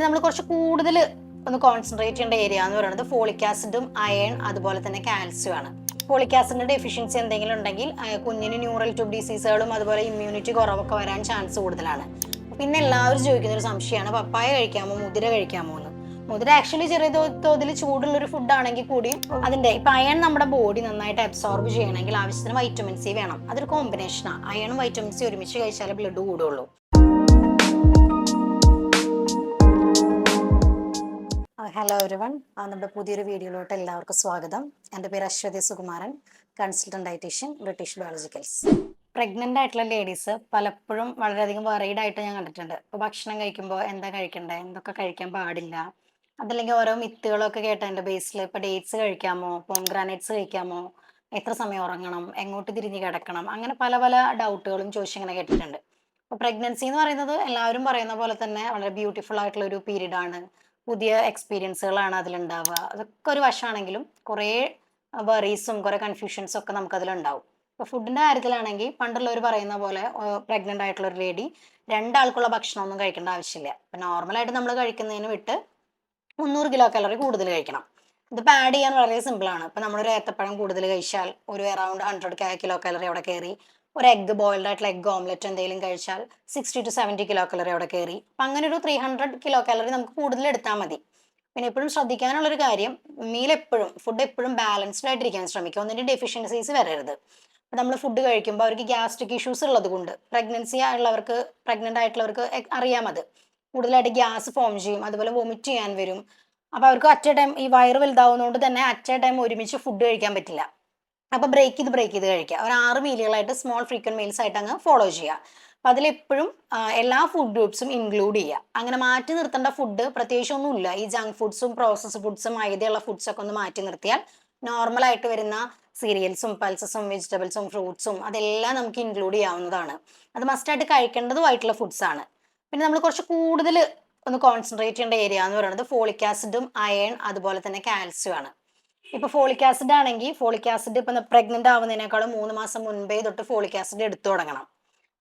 പിന്നെ നമ്മൾ കുറച്ച് കൂടുതൽ ഒന്ന് കോൺസെൻട്രേറ്റ് ചെയ്യേണ്ട ഏരിയ എന്ന് പറയുന്നത് ഫോളിക് ആസിഡും അയൺ അതുപോലെ തന്നെ കാൽസ്യം ആണ്. ഫോളിക് ആസിഡിന്റെ ഡെഫിഷ്യൻസി എന്തെങ്കിലും ഉണ്ടെങ്കിൽ കുഞ്ഞിന് ന്യൂറൽ ട്യൂബ് ഡിസീസുകളും അതുപോലെ ഇമ്മ്യൂണിറ്റി കുറവൊക്കെ വരാൻ ചാൻസ് കൂടുതലാണ്. പിന്നെ എല്ലാവരും ചോദിക്കുന്ന ഒരു സംശയമാണ് പപ്പായ കഴിക്കാമോ മുതിര കഴിക്കാമോ എന്ന്. മുതിര ആക്ച്വലി ചെറിയ തോതിൽ ചൂടുള്ള ഒരു ഫുഡ് ആണെങ്കിൽ കൂടി അതിന്റെ ഇപ്പൊ അയൺ നമ്മുടെ ബോഡി നന്നായിട്ട് അബ്സോർബ് ചെയ്യണമെങ്കിൽ ആവശ്യത്തിന് വൈറ്റമിൻ സി വേണം. അതൊരു കോമ്പിനേഷനാണ്. അയണും വൈറ്റമിൻ സി ഒരുമിച്ച് കഴിച്ചാലേ ബ്ലഡ് കൂടുള്ളൂ. ഹലോ എവരിവൺ, നമ്മുടെ പുതിയൊരു വീഡിയോയിലോട്ട് എല്ലാവർക്കും സ്വാഗതം. എൻ്റെ പേര് Aswathi Sukumaran, consultant dietitian, British Biologicals. Pregnant ആയിട്ടുള്ള ലേഡീസ് പലപ്പോഴും വളരെയധികം വറീഡ് ആയിട്ട് ഞാൻ കണ്ടിട്ടുണ്ട്. ഇപ്പോൾ ഭക്ഷണം കഴിക്കുമ്പോൾ എന്താ കഴിക്കണ്ടേ, എന്തൊക്കെ കഴിക്കാൻ പാടില്ല, അതല്ലെങ്കിൽ ഓരോ മിത്തുകളൊക്കെ കേട്ടതിൻ്റെ ബേസിൽ ഇപ്പോൾ ഡേറ്റ്സ് കഴിക്കാമോ, പോംഗ്രാനൈറ്റ്സ് കഴിക്കാമോ, എത്ര സമയം ഉറങ്ങണം, എങ്ങോട്ട് തിരിഞ്ഞ് കിടക്കണം, അങ്ങനെ പല പല ഡൗട്ടുകളും ചോദിച്ചിങ്ങനെ കേട്ടിട്ടുണ്ട്. അപ്പോൾ പ്രഗ്നൻസി എന്ന് പറയുന്നത് എല്ലാവരും പറയുന്ന പോലെ തന്നെ വളരെ ബ്യൂട്ടിഫുൾ ആയിട്ടുള്ള ഒരു പീരീഡ് ആണ്. പുതിയ എക്സ്പീരിയൻസുകളാണ് അതിലുണ്ടാവുക. അതൊക്കെ ഒരു വശമാണെങ്കിലും കുറേ വറീസും കുറേ കൺഫ്യൂഷൻസും ഒക്കെ നമുക്കതിലുണ്ടാവും. ഇപ്പോൾ ഫുഡിൻ്റെ കാര്യത്തിലാണെങ്കിൽ പണ്ടുള്ളവർ പറയുന്ന പോലെ പ്രഗ്നൻ്റ് ആയിട്ടുള്ള ഒരു ലേഡി രണ്ടാൾക്കുള്ള ഭക്ഷണമൊന്നും കഴിക്കേണ്ട ആവശ്യമില്ല. ഇപ്പം നോർമലായിട്ട് നമ്മൾ കഴിക്കുന്നതിന് വിട്ട് 300 കിലോ കലോറി കൂടുതൽ കഴിക്കണം. ഇതിപ്പോൾ ആഡ് ചെയ്യാൻ വളരെ സിമ്പിളാണ്. ഇപ്പം നമ്മളൊരു ഏത്തപ്പഴം കൂടുതൽ കഴിച്ചാൽ ഒരു അറൗണ്ട് 100 കിലോ കലോറി അവിടെ കയറി. ഒരു എഗ്ഗ് ബോയിൽഡ് ആയിട്ടുള്ള എഗ്ഗ് ഓംലെറ്റ് എന്തെങ്കിലും കഴിച്ചാൽ 60 to 70 കിലോ കലോറി അവിടെ കയറി. അപ്പം അങ്ങനെ ഒരു 300 കിലോ കലോറി നമുക്ക് കൂടുതൽ എടുത്താൽ മതി. പിന്നെ എപ്പോഴും ശ്രദ്ധിക്കാനുള്ളൊരു കാര്യം, ഫുഡ് എപ്പോഴും ബാലൻസ്ഡ് ആയിട്ടിരിക്കാൻ ശ്രമിക്കുക. ഒന്നിൻ്റെ ഡെഫിഷ്യൻസീസ് വരരുത്. അപ്പം നമ്മൾ ഫുഡ് കഴിക്കുമ്പോൾ അവർക്ക് ഗ്യാസ്ട്രിക് ഇഷ്യൂസ് ഉള്ളത് കൊണ്ട് പ്രഗ്നൻ്റ് ആയിട്ടുള്ളവർക്ക് അറിയാം അത്. കൂടുതലായിട്ട് ഗ്യാസ് ഫോം ചെയ്യും, അതുപോലെ വൊമിറ്റ് ചെയ്യാൻ വരും. അപ്പോൾ അവർക്ക് അറ്റ് എ ടൈം ഈ വയറ് വലുതാവുന്നതുകൊണ്ട് തന്നെ അറ്റ് എ ടൈം ഒരുമിച്ച് ഫുഡ് കഴിക്കാൻ പറ്റില്ല. അപ്പോൾ ബ്രേക്ക് ചെയ്ത് കഴിക്കുക. ഒരു 6 മീലുകളായിട്ട് സ്മോൾ ഫ്രീക്വൻറ്റ് മീൽസ് ആയിട്ട് അങ്ങ് ഫോളോ ചെയ്യുക. അപ്പം അതിലെപ്പോഴും എല്ലാ ഫുഡ് ഗ്രൂപ്പ്സും ഇൻക്ലൂഡ് ചെയ്യുക. അങ്ങനെ മാറ്റി നിർത്തേണ്ട ഫുഡ് പ്രത്യേകിച്ചൊന്നുമില്ല. ഈ ജങ്ക് ഫുഡ്സും പ്രോസസ്ഡ് ഫുഡ്സും മൈദയുള്ള ഫുഡ്സൊക്കെ ഒന്ന് മാറ്റി നിർത്തിയാൽ നോർമലായിട്ട് വരുന്ന സീരിയൽസും പൾസസും വെജിറ്റബിൾസും ഫ്രൂട്ട്സും അതെല്ലാം നമുക്ക് ഇൻക്ലൂഡ് ചെയ്യാവുന്നതാണ്. അത് മസ്റ്റായിട്ട് കഴിക്കേണ്ടതുമായിട്ടുള്ള ഫുഡ്സാണ്. പിന്നെ നമ്മൾ കുറച്ച് കൂടുതൽ ഒന്ന് കോൺസെൻട്രേറ്റ് ചെയ്യേണ്ട ഏരിയ എന്ന് പറയുന്നത് ഫോളിക് ആസിഡും അയൺ അതുപോലെ തന്നെ കാൽസ്യം ആണ്. ഇപ്പൊ ഫോളിക് ആസിഡ് ഇപ്പൊ പ്രഗ്നന്റ് ആവുന്നതിനേക്കാളും 3 മാസം മുൻപേ തൊട്ട് ഫോളിക് ആസിഡ് എടുത്തു തുടങ്ങണം.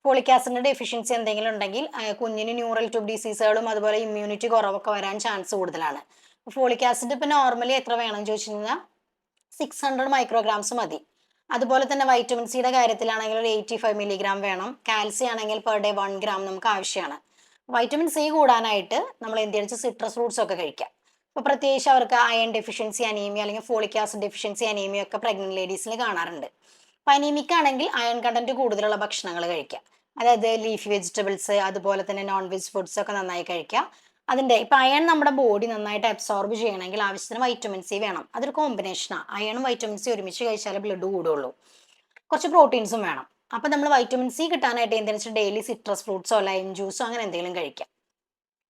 ഫോളിക് ആസിഡിന്റെ ഡെഫിഷ്യൻസി എന്തെങ്കിലും ഉണ്ടെങ്കിൽ കുഞ്ഞിന് ന്യൂറൽ ട്യൂബ് ഡിസീസുകളും അതുപോലെ ഇമ്മ്യൂണിറ്റി കുറവൊക്കെ വരാൻ ചാൻസ് കൂടുതലാണ്. ഫോളിക് ആസിഡ് ഇപ്പൊ നോർമലി എത്ര വേണം ചോദിച്ചു കഴിഞ്ഞാൽ 600 മൈക്രോഗ്രാംസ് മതി. അതുപോലെ തന്നെ വൈറ്റമിൻ സിയുടെ കാര്യത്തിലാണെങ്കിൽ ഒരു 85 മില്ലിഗ്രാം വേണം. കാൽസ്യം ആണെങ്കിൽ പെർ ഡേ 1 ഗ്രാം നമുക്ക് ആവശ്യമാണ്. വൈറ്റമിൻ സി കൂടാനായിട്ട് നമ്മൾ എന്ത് ചെയ്യണം, സിട്രസ് ഫ്രൂട്ട്സ് ഒക്കെ കഴിക്കാം. ഇപ്പോൾ പ്രത്യേകിച്ച് അവർക്ക് അയൺ ഡെഫിഷ്യൻസി അനീമിയ അല്ലെങ്കിൽ ഫോളിക് ആസിഡ് ഡെഫിഷ്യൻസി അനീമിയ ഒക്കെ പ്രഗ്നന്റ് ലേഡീസിൽ കാണാറുണ്ട്. അപ്പോൾ അനീമിക് ആണെങ്കിൽ അയൺ കണ്ടന്റ് കൂടുതലുള്ള ഭക്ഷണങ്ങൾ കഴിക്കുക. അതായത് ലീഫി വെജിറ്റബിൾസ് അതുപോലെ തന്നെ നോൺ വെജ് ഫുഡ്സ് ഒക്കെ നന്നായി കഴിക്കുക. ഇപ്പം അയൺ നമ്മുടെ ബോഡി നന്നായിട്ട് അബ്സോർബ് ചെയ്യണമെങ്കിൽ ആവശ്യത്തിന് വൈറ്റമിൻ സി വേണം. അതൊരു കോമ്പിനേഷനാണ്. അയണും വൈറ്റമിൻ സി ഒരുമിച്ച് കഴിച്ചാലേ ബ്ലഡ് കൂടുള്ളൂ. കുറച്ച് പ്രോട്ടീൻസും വേണം. അപ്പം നമ്മൾ വൈറ്റമിൻ സി കിട്ടാനായിട്ട് എന്തെന്ന് വെച്ചാൽ ഡെയിലി സിട്രസ് ഫ്രൂട്ട്സോ ലൈം ജ്യൂസോ അങ്ങനെ എന്തെങ്കിലും കഴിക്കാം.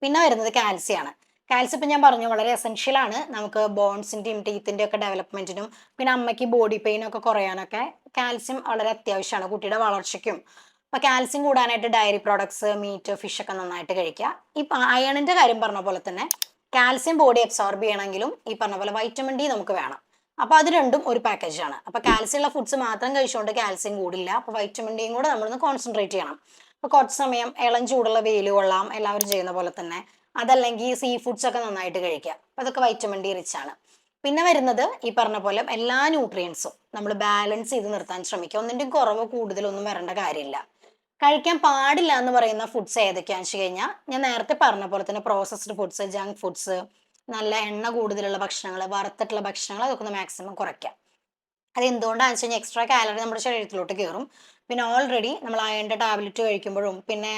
പിന്നെ വരുന്നത് കാൽസ്യം ആണ്. കാൽസ്യം ഇപ്പം ഞാൻ പറഞ്ഞു വളരെ എസെൻഷ്യൽ ആണ് നമുക്ക് ബോൺസിൻ്റെയും ടീത്തിൻ്റെ ഒക്കെ ഡെവലപ്മെൻറ്റിനും പിന്നെ അമ്മയ്ക്ക് ബോഡി പെയിൻ ഒക്കെ കുറയാനൊക്കെ കാൽസ്യം വളരെ അത്യാവശ്യമാണ് കുട്ടിയുടെ വളർച്ചയ്ക്കും. അപ്പോൾ കാൽസ്യം കൂടാനായിട്ട് ഡയറി പ്രോഡക്ട്സ്, മീറ്റ്, ഫിഷ് ഒക്കെ നന്നായിട്ട് കഴിക്കുക. ഈ അയണിൻ്റെ കാര്യം പറഞ്ഞ പോലെ തന്നെ കാൽസ്യം ബോഡി അബ്സോർബ് ചെയ്യണമെങ്കിലും ഈ പറഞ്ഞ പോലെ വൈറ്റമിൻ ഡി നമുക്ക് വേണം. അപ്പോൾ അത് രണ്ടും ഒരു പാക്കേജാണ്. അപ്പോൾ കാൽസ്യം ഉള്ള ഫുഡ്സ് മാത്രം കഴിച്ചുകൊണ്ട് കാൽസ്യം കൂടില്ല. അപ്പോൾ വൈറ്റമിൻ ഡിയും കൂടെ നമ്മളൊന്ന് കോൺസെൻട്രേറ്റ് ചെയ്യണം. അപ്പോൾ കുറച്ച് സമയം ഇളം ചൂടുള്ള വെയിൽ കൊള്ളാം, എല്ലാവരും ചെയ്യുന്ന പോലെ തന്നെ. അതല്ലെങ്കിൽ സീ ഫുഡ്സ് ഒക്കെ നന്നായിട്ട് കഴിക്കുക. അപ്പോൾ അതൊക്കെ വൈറ്റമിൻ ഡി റിച്ച് ആണ്. പിന്നെ വരുന്നത് ഈ പറഞ്ഞ പോലെ എല്ലാ ന്യൂട്രിയൻസും നമ്മൾ ബാലൻസ് ചെയ്ത് നിർത്താൻ ശ്രമിക്കുക. ഒന്നിൻ്റെയും കുറവോ കൂടുതലൊന്നും വരേണ്ട കാര്യമില്ല. കഴിക്കാൻ പാടില്ല എന്ന് പറയുന്ന ഫുഡ്സ് ഏതൊക്കെയാണെന്ന് വെച്ച് കഴിഞ്ഞാൽ ഞാൻ നേരത്തെ പറഞ്ഞ പോലെ തന്നെ പ്രോസസ്ഡ് ഫുഡ്സ്, ജങ്ക് ഫുഡ്സ്, നല്ല എണ്ണ കൂടുതലുള്ള ഭക്ഷണങ്ങൾ, വറുത്തിട്ടുള്ള ഭക്ഷണങ്ങൾ അതൊക്കെ ഒന്ന് മാക്സിമം കുറയ്ക്കാം. അത് എന്തുകൊണ്ടാണെന്ന് വെച്ച് കഴിഞ്ഞാൽ എക്സ്ട്രാ കാലറി നമ്മുടെ ശരീരത്തിലോട്ട് കയറും. പിന്നെ ഓൾറെഡി നമ്മൾ അയണിൻ്റെ ടാബ്ലറ്റ് കഴിക്കുമ്പോഴും പിന്നെ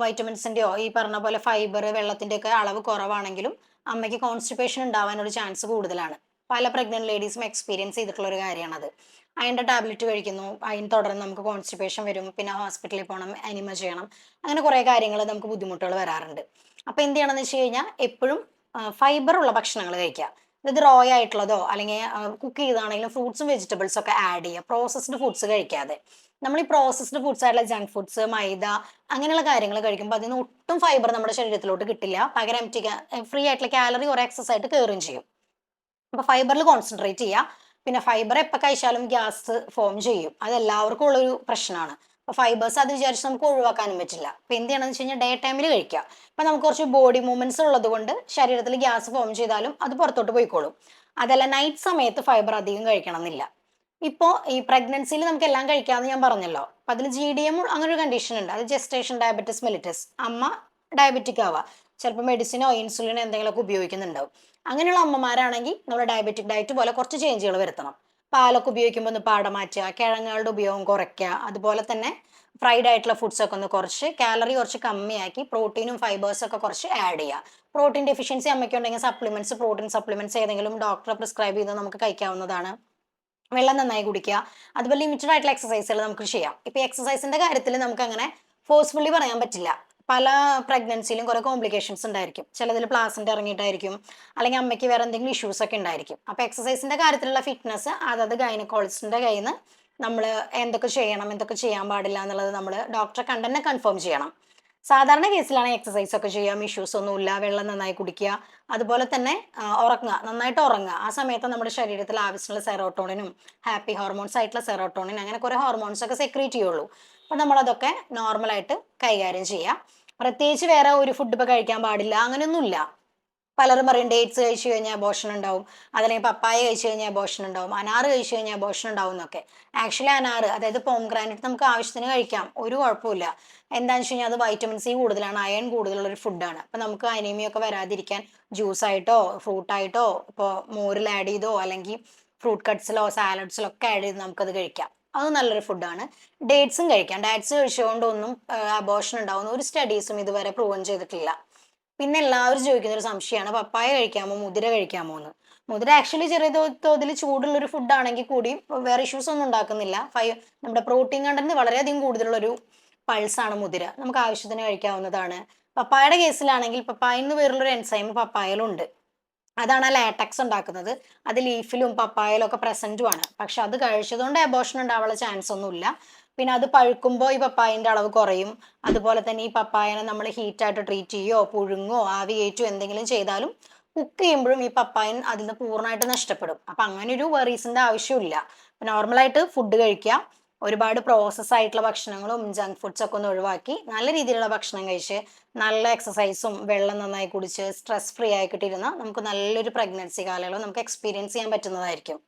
വൈറ്റമിൻസിൻ്റെയോ ഈ പറഞ്ഞ പോലെ ഫൈബർ, വെള്ളത്തിൻ്റെ ഒക്കെ അളവ് കുറവാണെങ്കിലും അമ്മയ്ക്ക് കോൺസ്റ്റിപ്പേഷൻ ഉണ്ടാവാനൊരു ചാൻസ് കൂടുതലാണ്. പല പ്രഗ്നന്റ് ലേഡീസും എക്സ്പീരിയൻസ് ചെയ്തിട്ടുള്ള ഒരു കാര്യമാണത്. അയണിൻ്റെ ടാബ്ലറ്റ് കഴിക്കുന്നു, അതിന് തുടർന്ന് നമുക്ക് കോൺസ്റ്റിപ്പേഷൻ വരും, പിന്നെ ഹോസ്പിറ്റലിൽ പോകണം, അനിമ ചെയ്യണം, അങ്ങനെ കുറേ കാര്യങ്ങൾ നമുക്ക് ബുദ്ധിമുട്ടുകൾ വരാറുണ്ട്. അപ്പോൾ എന്ത് ചെയ്യണമെന്ന് വെച്ച് കഴിഞ്ഞാൽ എപ്പോഴും ഫൈബർ ഉള്ള ഭക്ഷണങ്ങൾ കഴിക്കുക. ഇത് റോ ആയിട്ടുള്ളതോ അല്ലെങ്കിൽ കുക്ക് ചെയ്താണെങ്കിലും ഫ്രൂട്ട്സും വെജിറ്റബിൾസും ഒക്കെ ആഡ് ചെയ്യുക. പ്രോസസ്ഡ് ഫുഡ്സ് കഴിക്കാതെ. നമ്മൾ ഈ പ്രോസസ്ഡ് ഫുഡ്സ് ആയിട്ടുള്ള ജങ്ക് ഫുഡ്സ്, മൈദ അങ്ങനെയുള്ള കാര്യങ്ങൾ കഴിക്കുമ്പോൾ അതിന് ഒട്ടും ഫൈബർ നമ്മുടെ ശരീരത്തിലോട്ട് കിട്ടില്ല. പകരം ഫ്രീ ആയിട്ടുള്ള കാലറി ഒരു എക്സസ് ആയിട്ട് കയറുകയും ചെയ്യും. അപ്പോൾ ഫൈബറിൽ കോൺസെൻട്രേറ്റ് ചെയ്യുക. പിന്നെ ഫൈബർ എപ്പോൾ കഴിച്ചാലും ഗ്യാസ് ഫോം ചെയ്യും. അത് എല്ലാവർക്കും ഉള്ളൊരു പ്രശ്നമാണ്. അപ്പോൾ ഫൈബേഴ്സ് അത് വിചാരിച്ച് നമുക്ക് ഒഴിവാക്കാനും പറ്റില്ല. അപ്പോൾ എന്ത് ചെയ്യണമെന്ന് വെച്ച് കഴിഞ്ഞാൽ ഡേ ടൈമിൽ കഴിക്കുക. അപ്പോൾ നമുക്ക് കുറച്ച് ബോഡി മൂവ്മെന്റ്സ് ഉള്ളത് കൊണ്ട് ശരീരത്തിൽ ഗ്യാസ് ഫോം ചെയ്താലും അത് പുറത്തോട്ട് പോയിക്കോളും. അതല്ല നൈറ്റ് സമയത്ത് ഫൈബർ അധികം കഴിക്കണം എന്നില്ല. ഇപ്പോൾ ഈ പ്രഗ്നൻസിയിൽ നമുക്ക് എല്ലാം കഴിക്കാമെന്ന് ഞാൻ പറഞ്ഞല്ലോ. അപ്പം അതിൽ GDM അങ്ങനെ ഒരു കണ്ടീഷൻ ഉണ്ട്. അത് ജെസ്റ്റേഷൻ ഡയബറ്റിസ് മെലിറ്റസ്. അമ്മ ഡയബറ്റിക് ആവുക, ചിലപ്പോൾ മെഡിസിനോ ഇൻസുലിനോ എന്തെങ്കിലുമൊക്കെ ഉപയോഗിക്കുന്നുണ്ടാവും. അങ്ങനെയുള്ള അമ്മമാരാണെങ്കിൽ നമ്മൾ ഡയബറ്റിക് ഡയറ്റ് പോലെ കുറച്ച് ചേഞ്ചുകൾ വരുത്തണം. പാലൊക്കെ ഉപയോഗിക്കുമ്പോൾ ഒന്ന് പാട മാറ്റുക, കിഴങ്ങുകളുടെ ഉപയോഗം കുറയ്ക്കുക, അതുപോലെ തന്നെ ഫ്രൈഡ് ആയിട്ടുള്ള ഫുഡ്സ് ഒക്കെ ഒന്ന് കുറച്ച് കാലറി കുറച്ച് കമ്മിയാക്കി പ്രോട്ടീനും ഫൈബേഴ്സും ഒക്കെ കുറച്ച് ആഡ് ചെയ്യുക. പ്രോട്ടീൻ ഡെഫിഷ്യൻസി അമ്മയ്ക്കുണ്ടെങ്കിൽ സപ്ലിമെന്റ്സ്, പ്രോട്ടീൻ സപ്ലിമെന്റ്സ് ഏതെങ്കിലും ഡോക്ടറെ പ്രിസ്ക്രൈബ് ചെയ്ത് നമുക്ക് കഴിക്കാവുന്നതാണ്. വെള്ളം നന്നായി കുടിക്കുക. അതുപോലെ ലിമിറ്റഡ് ആയിട്ടുള്ള എക്സസൈസുകൾ നമുക്ക് ചെയ്യാം. ഇപ്പോൾ എക്സസൈസിന്റെ കാര്യത്തിൽ നമുക്ക് അങ്ങനെ ഫോഴ്സ്ഫുള്ളി പറയാൻ പറ്റില്ല. പല പ്രഗ്നൻസിയിലും കുറേ കോംപ്ലിക്കേഷൻസ് ഉണ്ടായിരിക്കും. ചിലതിൽ പ്ലാസൻ്റ് ഇറങ്ങിയിട്ടായിരിക്കും, അല്ലെങ്കിൽ അമ്മയ്ക്ക് വേറെ എന്തെങ്കിലും ഇഷ്യൂസ് ഒക്കെ ഉണ്ടായിരിക്കും. അപ്പോൾ എക്സസൈസിന്റെ കാര്യത്തിലുള്ള ഫിറ്റ്നസ് അതത് ഗൈനക്കോളജിസ്റ്റിന്റെ കയ്യിൽ നിന്ന് നമ്മൾ എന്തൊക്കെ ചെയ്യണം, എന്തൊക്കെ ചെയ്യാൻ പാടില്ല എന്നുള്ളത് നമ്മൾ ഡോക്ടറെ കണ്ട് തന്നെ കൺഫേം ചെയ്യണം. സാധാരണ കേസിലാണ് എക്സസൈസ് ഒക്കെ ചെയ്യാം, ഇഷ്യൂസ് ഒന്നുമില്ല, വെള്ളം നന്നായി കുടിക്കുക, അതുപോലെ തന്നെ ഉറങ്ങുക, നന്നായിട്ട് ഉറങ്ങുക. ആ സമയത്ത് നമ്മുടെ ശരീരത്തിൽ ആവശ്യമുള്ള സെറോട്ടോണിനും ഹാപ്പി ഹോർമോൺസ് ആയിട്ടുള്ള സെറോട്ടോണിൻ അങ്ങനെ കുറേ ഹോർമോൺസ് ഒക്കെ സെക്രീറ്റ് ചെയ്യുള്ളൂ. അപ്പോൾ നമ്മളതൊക്കെ നോർമലായിട്ട് കൈകാര്യം ചെയ്യുക. പ്രത്യേകിച്ച് വേറെ ഒരു ഫുഡ് ഇപ്പോൾ കഴിക്കാൻ പാടില്ല അങ്ങനെയൊന്നുമില്ല. പലരും പറയും ഡേറ്റ്സ് കഴിച്ചു കഴിഞ്ഞാൽ അബോർഷൻ ഉണ്ടാവും, അതല്ലെങ്കിൽ പപ്പായ കഴിച്ചു കഴിഞ്ഞാൽ അബോർഷൻ ഉണ്ടാവും, അനാറ് കഴിച്ചു കഴിഞ്ഞാൽ അബോർഷൻ ഉണ്ടാവും എന്നൊക്കെ. ആക്ച്വലി അനാറ്, അതായത് പോംഗ്രാനൈറ്റ് നമുക്ക് ആവശ്യത്തിന് കഴിക്കാം, ഒരു കുഴപ്പമില്ല. എന്താണെന്ന് വെച്ച് കഴിഞ്ഞാൽ അത് വൈറ്റമിൻ സി കൂടുതലാണ്, അയൺ കൂടുതലുള്ള ഒരു ഫുഡാണ്. അപ്പം നമുക്ക് അനീമിയ ഒക്കെ വരാതിരിക്കാൻ ജ്യൂസായിട്ടോ ഫ്രൂട്ടായിട്ടോ ഇപ്പോൾ മോരിൽ ആഡ് ചെയ്തോ അല്ലെങ്കിൽ ഫ്രൂട്ട് കട്ട്സിലോ സാലഡ്സിലോ ഒക്കെ ആഡ് ചെയ്ത് നമുക്കത് കഴിക്കാം. അത് നല്ലൊരു ഫുഡാണ്. ഡേറ്റ്സും കഴിക്കാം. ഡേറ്റ്സ് കഴിച്ചുകൊണ്ടൊന്നും അബോർഷൻ ഉണ്ടാവുന്ന ഒരു സ്റ്റഡീസും ഇതുവരെ പ്രൂവൻ ചെയ്തിട്ടില്ല. പിന്നെ എല്ലാവരും ചോദിക്കുന്ന ഒരു സംശയമാണ് പപ്പായ കഴിക്കാമോ മുതിര കഴിക്കാമോ എന്ന്. മുതിര ആക്ച്വലി ചെറിയ തോതിൽ ചൂടുള്ള ഒരു ഫുഡ് ആണെങ്കിൽ കൂടി വേറെ ഇഷ്യൂസ് ഒന്നും ഉണ്ടാക്കുന്നില്ല. നമ്മുടെ പ്രോട്ടീൻ കണ്ടന്റ് വളരെയധികം കൂടുതലുള്ളൊരു പൾസാണ് മുതിര. നമുക്ക് ആവശ്യത്തിന് കഴിക്കാവുന്നതാണ്. പപ്പായയുടെ കേസിലാണെങ്കിൽ പപ്പായ എന്ന് പേരുള്ളൊരു എൻസൈം പപ്പായയിലുണ്ട്. അതാണ് ആ ലാറ്റക്സ് ഉണ്ടാക്കുന്നത്. അത് ലീഫിലും പപ്പായയിലും ഒക്കെ പ്രസന്റുമാണ്. പക്ഷെ അത് കഴിച്ചതുകൊണ്ട് അബോർഷൻ ഉണ്ടാവാനുള്ള ചാൻസ് ഒന്നുമില്ല. പിന്നെ അത് പഴുക്കുമ്പോൾ ഈ പപ്പായന്റെ അളവ് കുറയും. അതുപോലെ തന്നെ ഈ പപ്പായനെ നമ്മൾ ഹീറ്റായിട്ട് ട്രീറ്റ് ചെയ്യോ പുഴുങ്ങോ ആവി കയറ്റോ എന്തെങ്കിലും ചെയ്താലും കുക്ക് ചെയ്യുമ്പോഴും ഈ പപ്പായൻ അതിൽ നിന്ന് പൂർണ്ണമായിട്ട് നഷ്ടപ്പെടും. അപ്പം അങ്ങനെ ഒരു വറീസിന്റെ ആവശ്യമില്ല. നോർമലായിട്ട് ഫുഡ് കഴിക്കുക, ഒരുപാട് പ്രോസസ് ആയിട്ടുള്ള ഭക്ഷണങ്ങളും ജങ്ക് ഫുഡ്സ് ഒക്കെ ഒന്ന് ഒഴിവാക്കി നല്ല രീതിയിലുള്ള ഭക്ഷണം കഴിച്ച് നല്ല എക്സസൈസും വെള്ളം നന്നായി കുടിച്ച് സ്ട്രെസ് ഫ്രീ ആയിട്ടിരുന്നാൽ നമുക്ക് നല്ലൊരു പ്രഗ്നൻസി കാലയളവ് നമുക്ക് എക്സ്പീരിയൻസ് ചെയ്യാൻ പറ്റുന്നതായിരിക്കും.